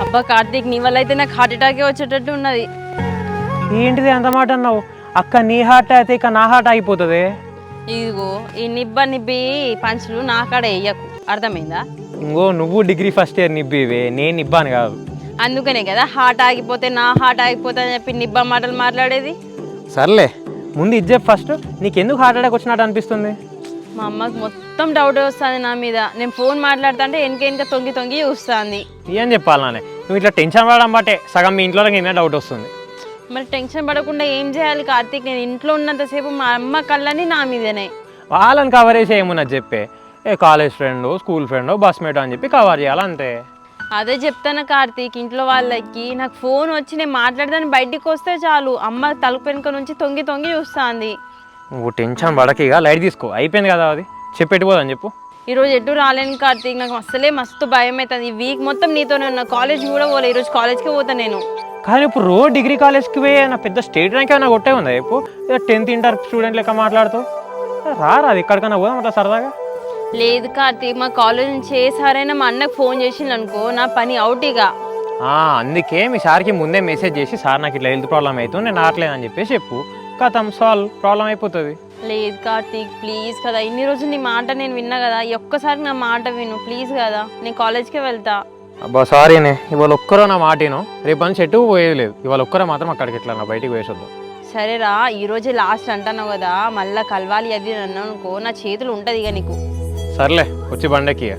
అబ్బా కార్తీక్, నీ వల్ల అయితే నాకు హార్ట్ అటాకే వచ్చేటట్టు ఉన్నది. ఏంటిది అంత మాట అన్నావు? అక్క నీ హార్ట్ అయితే ఇక నా హార్ట్ అయిపోతుంది. ఇదిగో ఈ నిబ్బి పంచులు నా కాడ వేయకు, అర్థమైందా? ఇంకో నువ్వు డిగ్రీ ఫస్ట్ ఇయర్ నిబ్బివే, నేను ఇబ్బాను కాదు. అందుకనే కదా హార్ట్ ఆగిపోతే నా హార్ట్ ఆగిపోతే అని చెప్పి నిబ్బా మాటలు మాట్లాడేది. సర్లే, ముందు ఇజ్జే ఫస్ట్. నీకెందుకు హార్ట్ అటాక్ వచ్చినట్టు అనిపిస్తుంది? మా అమ్మకి మొత్తం డౌట్ వస్తుంది నా మీద. నేను ఫోన్ మాట్లాడుతుంటే వెనక తొంగి తొంగి చూస్తుంది. ఏం చెప్పాలనే, నువ్వు ఇట్లా టెన్షన్ పడడం బట్టే సగం మీ ఇంట్లో ఏమైనా డౌట్ వస్తుంది. మరి టెన్షన్ పడకుండా ఏం చేయాలి కార్తీక్? నేను ఇంట్లో ఉన్నంతసేపు మా అమ్మ కళ్ళని నా మీదనే. వాళ్ళని కవర్ చేసి ఏమున్నది చెప్పే, ఏ college friend, school friend, bus mate అని చెప్పి కవర్ చేయాలంతే. అదే చెప్తాను కార్తీక్, ఇంట్లో వాళ్ళకి నాకు ఫోన్ వచ్చి నేను మాట్లాడదాన్ని బయటికి వస్తే చాలు అమ్మ తలుపు వెనుక నుంచి తొంగి తొంగి చూస్తుంది. నువ్వు టెన్షన్ పడక లైట్ తీసుకో, అయిపోయింది కదా అది. చెప్పెట్టుకోదని చెప్పు. ఈరోజు ఎటు రాలేను కార్తీక్, నాకు అసలే మస్తు భయం అవుతుంది. ఈ వీక్ మొత్తం నీతోనే ఉన్నా, కాలేజ్ కూడా పోలే. ఈరోజు కాలేజ్కి పోతాను నేను. కానీ ఇప్పుడు రోజు డిగ్రీ కాలేజ్కి పోయి నా పెద్ద స్టేట్ ర్యాంక్ ఏమైనా కొట్టే ఉందా? ఇప్పుడు 10th ఇంటర్ స్టూడెంట్ లెక్క మాట్లాడుతావు. రాదు ఎక్కడికైనా పోదాం అట్లా సరదాగా. లేదు కార్తీక్, మా కాలేజ్ నుంచి ఏ సారైనా మా అన్నకు ఫోన్ చేసిండు అనుకో, నా పని అవుట్ ఇక. అందుకే మీ సార్కి ముందే మెసేజ్ చేసి, సార్ నాకు ఇట్లా హెల్త్ ప్రాబ్లం అవుతుంది, నేను రావట్లేదని చెప్పేసి చెప్పు. కథం సాల్వ్, ప్రాబ్లం అయిపోతుంది. లేదు కార్తీక్ ప్లీజ్ కదా, ఇన్ని రోజులు నీ మాట నేను విన్నా కదా, ఈ ఒక్కసారి నా మాట విను ప్లీజ్ కదా, నేను కాలేజ్కే వెళ్తా. అబ్బా సారీనే, ఇవాళ ఒక్కరో నా మాటను, రేపు నుంచి ఎటు పోయేది లేదు. ఇవాళ ఒక్కరో మాత్రం అక్కడికి ఎట్లా నా బయటికి వేసొద్దాం. సరేరా, ఈరోజే లాస్ట్ అంటాను కదా, మళ్ళీ కలవాలి అది అన్నావు అనుకో, నా చేతులు ఉంటుంది ఇక నీకు. సర్లే, వచ్చి బండెక్కి.